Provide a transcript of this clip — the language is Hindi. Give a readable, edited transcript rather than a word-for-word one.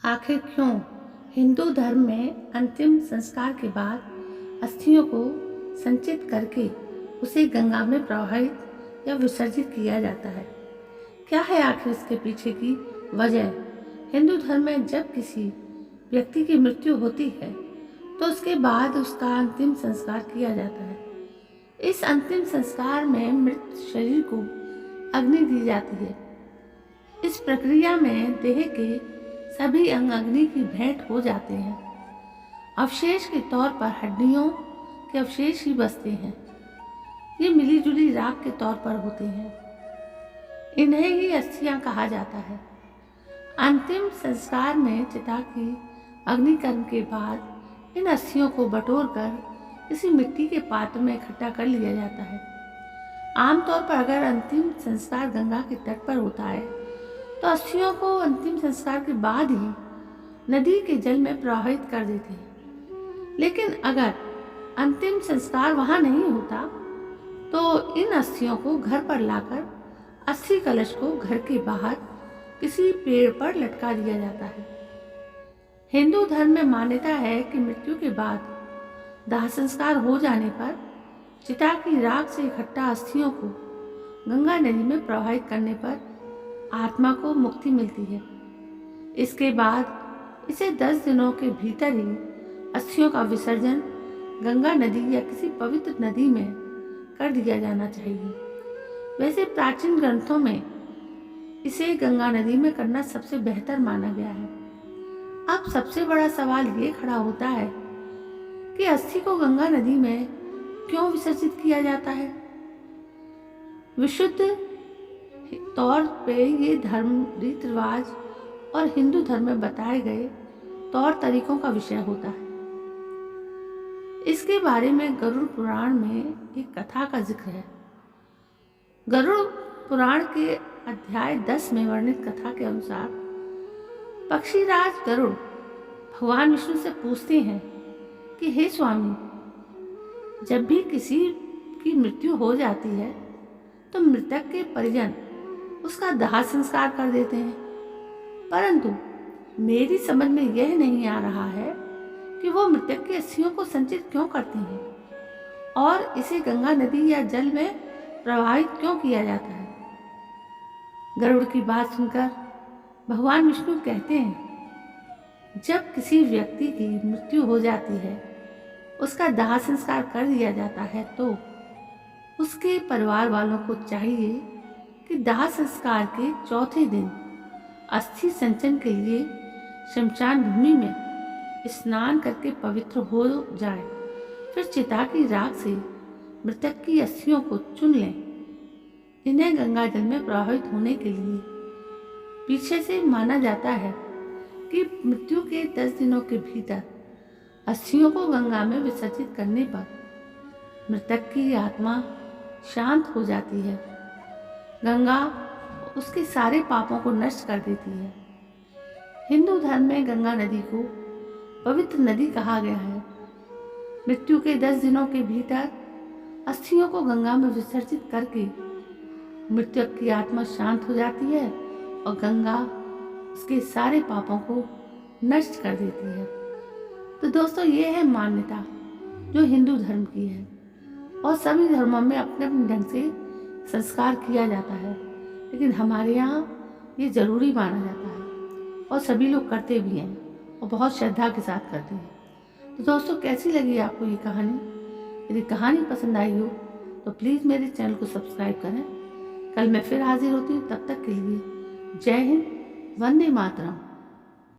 आखिर क्यों हिंदू धर्म में अंतिम संस्कार के बाद अस्थियों को संचित करके उसे गंगा में प्रवाहित या विसर्जित किया जाता है? क्या है आखिर इसके पीछे की वजह? हिंदू धर्म में जब किसी व्यक्ति की मृत्यु होती है तो उसके बाद उसका अंतिम संस्कार किया जाता है। इस अंतिम संस्कार में मृत शरीर को अग्नि दी जाती है। इस प्रक्रिया में देह के सभी अंग अग्नि की भेंट हो जाते हैं। अवशेष के तौर पर हड्डियों के अवशेष ही बचते हैं। ये मिली जुली राख के तौर पर होते हैं। इन्हें ही अस्थियां कहा जाता है। अंतिम संस्कार में चिता की अग्निकर्म के बाद इन अस्थियों को बटोरकर किसी मिट्टी के पात्र में इकट्ठा कर लिया जाता है। आमतौर पर अगर अंतिम संस्कार गंगा के तट पर होता है तो अस्थियों को अंतिम संस्कार के बाद ही नदी के जल में प्रवाहित कर देते हैं। लेकिन अगर अंतिम संस्कार वहां नहीं होता तो इन अस्थियों को घर पर लाकर अस्थि कलश को घर के बाहर किसी पेड़ पर लटका दिया जाता है। हिंदू धर्म में मान्यता है कि मृत्यु के बाद दाह संस्कार हो जाने पर चिता की राख से इकट्ठा अस्थियों को गंगा नदी में प्रवाहित करने पर आत्मा को मुक्ति मिलती है। इसके बाद इसे 10 दिनों के भीतर ही अस्थियों का विसर्जन गंगा नदी या किसी पवित्र नदी में कर दिया जाना चाहिए। वैसे प्राचीन ग्रंथों में इसे गंगा नदी में करना सबसे बेहतर माना गया है। अब सबसे बड़ा सवाल ये खड़ा होता है कि अस्थि को गंगा नदी में क्यों विसर्जित किया जाता है? विशुद्ध तौर पे ये धर्म रीति रिवाज और हिंदू धर्म में बताए गए तौर तरीकों का विषय होता है। इसके बारे में गरुड़ पुराण में एक कथा का जिक्र है। गरुड़ पुराण के अध्याय 10 में वर्णित कथा के अनुसार पक्षीराज गरुड़ भगवान विष्णु से पूछते हैं कि हे स्वामी, जब भी किसी की मृत्यु हो जाती है तो मृतक के परिजन उसका दाह संस्कार कर देते हैं, परंतु मेरी समझ में यह नहीं आ रहा है कि वो मृतक की अस्थियों को संचित क्यों करते हैं और इसे गंगा नदी या जल में प्रवाहित क्यों किया जाता है। गरुड़ की बात सुनकर भगवान विष्णु कहते हैं, जब किसी व्यक्ति की मृत्यु हो जाती है, उसका दाह संस्कार कर दिया जाता है तो उसके परिवार वालों को चाहिए कि दाह संस्कार के चौथे दिन अस्थि संचन के लिए शमशान भूमि में स्नान करके पवित्र हो जाए। फिर चिता की राख से मृतक की अस्थियों को चुन लें। इन्हें गंगा जल में प्रवाहित होने के लिए पीछे से माना जाता है कि मृत्यु के 10 दिनों के भीतर अस्थियों को गंगा में विसर्जित करने पर मृतक की आत्मा शांत हो जाती है। गंगा उसके सारे पापों को नष्ट कर देती है। हिंदू धर्म में गंगा नदी को पवित्र नदी कहा गया है। मृत्यु के 10 दिनों के भीतर अस्थियों को गंगा में विसर्जित करके मृतक की आत्मा शांत हो जाती है और गंगा उसके सारे पापों को नष्ट कर देती है। तो दोस्तों, ये है मान्यता जो हिंदू धर्म की है और सभी धर्मों में अपने अपने ढंग से संस्कार किया जाता है, लेकिन हमारे यहाँ ये ज़रूरी माना जाता है और सभी लोग करते भी हैं और बहुत श्रद्धा के साथ करते हैं। तो दोस्तों, कैसी लगी आपको ये कहानी? यदि कहानी पसंद आई हो तो प्लीज़ मेरे चैनल को सब्सक्राइब करें। कल मैं फिर हाजिर होती हूँ। तब तक के लिए जय हिंद, वंदे मातरम।